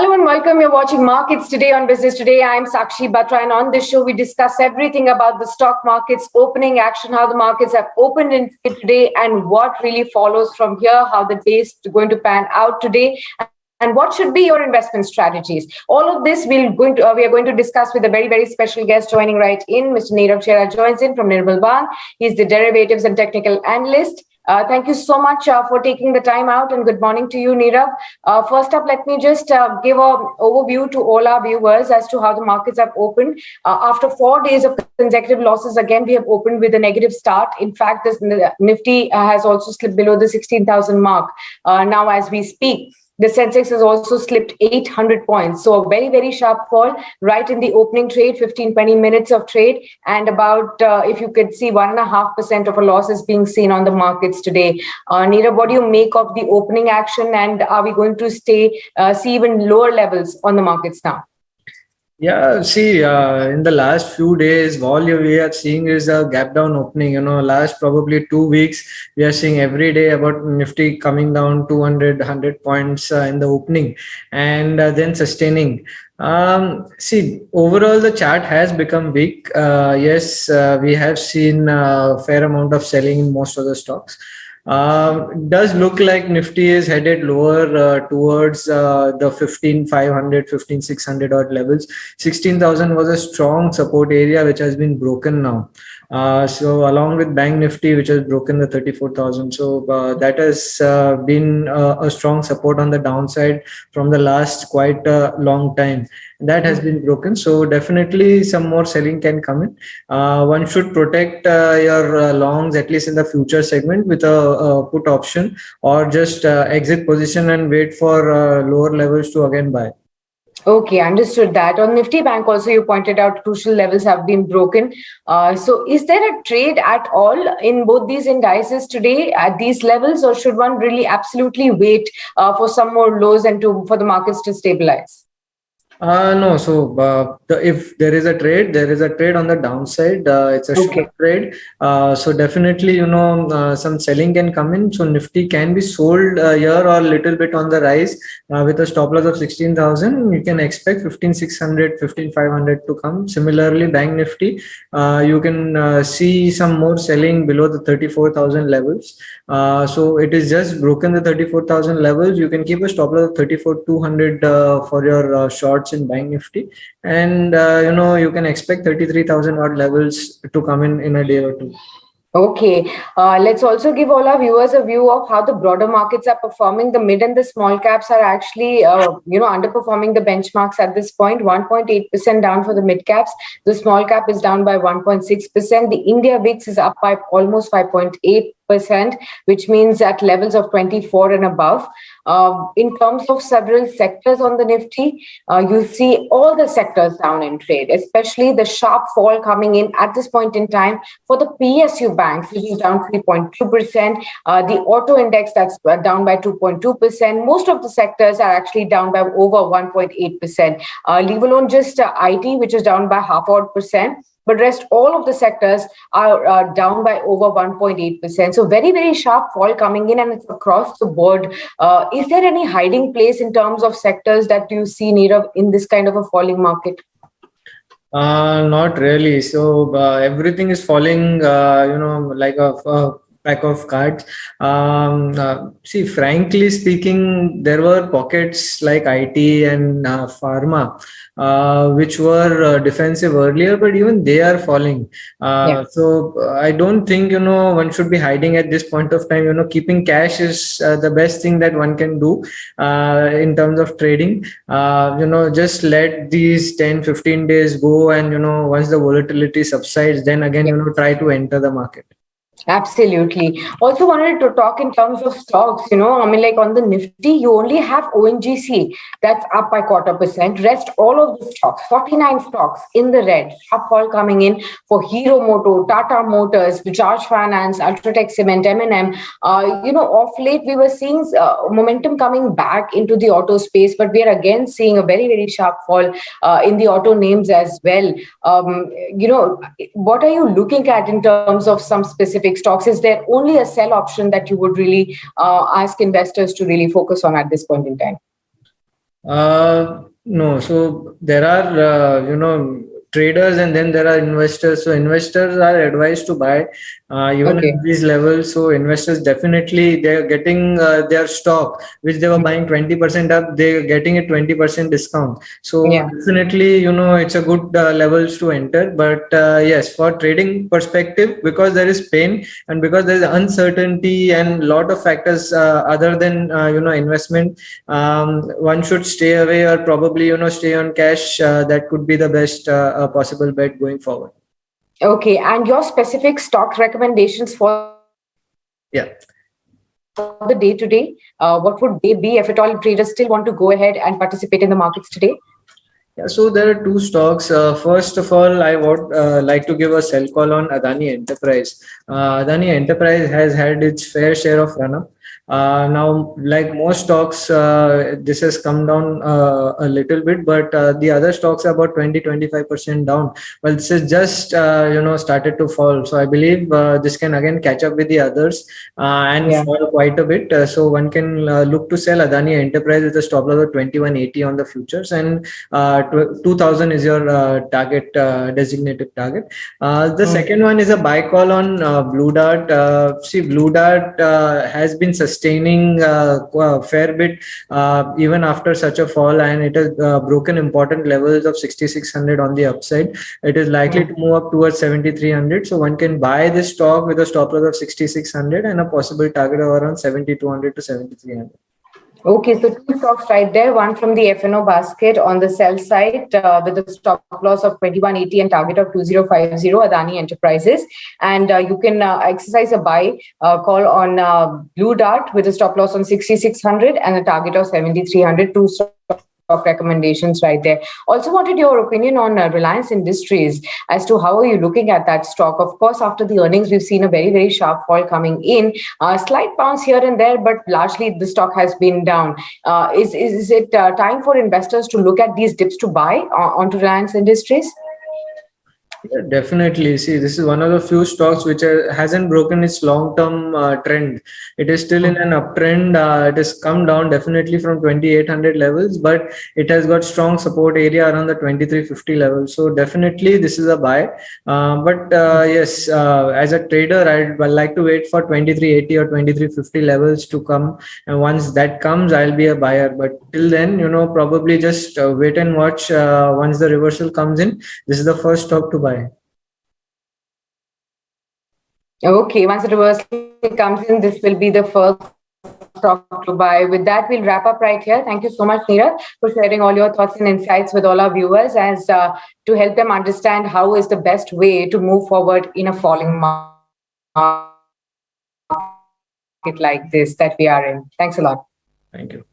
Hello and welcome. You're watching Markets Today on Business Today. I'm Sakshi Batra, and on this show, we discuss everything about the stock markets, opening action, how the markets have opened in today, and what really follows from here, how the day is going to pan out today, and what should be your investment strategies. All of this we are going to discuss with a very, very special guest joining right in. Mr. Nirav Chedda joins in from Nirmal Bang. He's the derivatives and technical analyst. Thank you so much for taking the time out, and good morning to you, Nirav. First up, let me just give an overview to all our viewers as to how the markets have opened. After 4 days of consecutive losses, again, we have opened with a negative start. In fact, this Nifty has also slipped below the 16,000 mark now as we speak. The Sensex has also slipped 800 points. So a very, very sharp fall right in the opening trade, 15-20 minutes of trade. And about, if you could see, 1.5% of a loss is being seen on the markets today. Nirav, what do you make of the opening action? And are we going to see even lower levels on the markets now? Yeah, see, in the last few days, all we are seeing is a gap down opening. Last probably 2 weeks, we are seeing every day about Nifty coming down 100 points in the opening and then sustaining. See, overall, the chart has become weak. Yes, we have seen a fair amount of selling in most of the stocks. Does look like Nifty is headed lower towards the 15,500, 15,600 odd levels. 16,000 was a strong support area which has been broken now. So along with Bank Nifty, which has broken the 34,000. So that has been a strong support on the downside from the last quite a long time. That has been broken. So definitely some more selling can come in. One should protect your longs, at least in the future segment, with a put option, or just exit position and wait for lower levels to again buy. Okay, understood that. On Nifty Bank also, you pointed out crucial levels have been broken. So is there a trade at all in both these indices today at these levels, or should one really absolutely wait for some more lows and for the markets to stabilize? No. So if there is a trade, there is a trade on the downside. It's a short trade. So definitely, some selling can come in. So Nifty can be sold here or a little bit on the rise with a stop loss of 16,000. You can expect 15,600, 15,500 to come. Similarly, Bank Nifty, you can see some more selling below the 34,000 levels. So it is just broken the 34,000 levels. You can keep a stop loss of 34,200 for your shorts in Bank Nifty, and you can expect 33,000 odd levels to come in a day or two. Okay, let's also give all our viewers a view of how the broader markets are performing. The mid and the small caps are actually, underperforming the benchmarks at this point. 1.8% down for the mid caps. The small cap is down by 1.6%. The India VIX is up by almost 5.8%, which means at levels of 24 and above. In terms of several sectors on the Nifty, you see all the sectors down in trade, especially the sharp fall coming in at this point in time for the PSU banks, which is down 3.2%. The auto index, that's down by 2.2%. Most of the sectors are actually down by over 1.8%. Leave alone just IT, which is down by 0.5%. But rest all of the sectors are down by over 1.8%. So very, very sharp fall coming in, and it's across the board. Is there any hiding place in terms of sectors that you see, Nirav, in this kind of a falling market? Not really. So everything is falling, like a pack of cards. See, frankly speaking, there were pockets like IT and pharma, which were defensive earlier, but even they are falling. So I don't think, one should be hiding at this point of time. Keeping cash is the best thing that one can do in terms of trading. Just let these 10-15 days go, and once the volatility subsides, then again, try to enter the market. Absolutely. Also wanted to talk in terms of stocks, like on the Nifty, you only have ONGC that's up by 0.25%. Rest all of the stocks, 49 stocks in the red, sharp fall coming in for Hero Moto, Tata Motors, Bajaj Finance, Ultratech Cement, M&M. Off late, we were seeing momentum coming back into the auto space, but we are again seeing a very, very sharp fall in the auto names as well. What are you looking at in terms of some specific stocks? Is there only a sell option that you would really ask investors to really focus on at this point in time? No, so there are traders and then there are investors. So investors are advised to buy even at Okay. these levels. So investors definitely they're getting their stock which they were buying 20% up, they're getting a 20% discount. So Yeah. definitely it's a good levels to enter. But yes, for trading perspective, because there is pain and because there is uncertainty and lot of factors other than investment, one should stay away or probably stay on cash. That could be the best possible bet going forward. Okay. And your specific stock recommendations for Yeah. the day today, what would they be if at all traders still want to go ahead and participate in the markets today? Yeah, so there are two stocks. First of all, I would like to give a sell call on Adani Enterprise. Adani Enterprise has had its fair share of run up. Now, like most stocks, this has come down a little bit, but the other stocks are about 20-25% down. Well, this is just started to fall. So I believe this can again catch up with the others and Yeah. fall quite a bit. So one can look to sell Adani Enterprise with a stop loss of 2180 on the futures, and 2000 is your target, designated target. The second one is a buy call on Blue Dart. See, Blue Dart has been sustaining a fair bit even after such a fall, and it has broken important levels of 6600 on the upside. It is likely to move up towards 7300. So one can buy this stock with a stop loss of 6600 and a possible target of around 7200 to 7300. Okay, so two stocks right there. One from the FNO basket on the sell side with a stop loss of 2180 and target of 2050, Adani Enterprises. And you can exercise a buy call on Blue Dart with a stop loss on 6600 and a target of 7300. Two stock recommendations right there. Also wanted your opinion on Reliance Industries as to how are you looking at that stock. Of course, after the earnings, we've seen a very, very sharp fall coming in. Slight bounce here and there, but largely the stock has been down. Is it time for investors to look at these dips to buy onto Reliance Industries? Yeah, definitely. See, this is one of the few stocks which hasn't broken its long-term trend. It is still in an uptrend. It has come down definitely from 2800 levels, but it has got strong support area around the 2350 level. So definitely this is a buy. But yes, as a trader, I'd like to wait for 2380 or 2350 levels to come. And once that comes, I'll be a buyer. But till then, probably just wait and watch. Once the reversal comes in, this is the first stock to buy. Okay, once the reversal comes in, this will be the first stock to buy. With that, we'll wrap up right here. Thank you so much, Nirav, for sharing all your thoughts and insights with all our viewers as to help them understand how is the best way to move forward in a falling market like this that we are in. Thanks a lot. Thank you.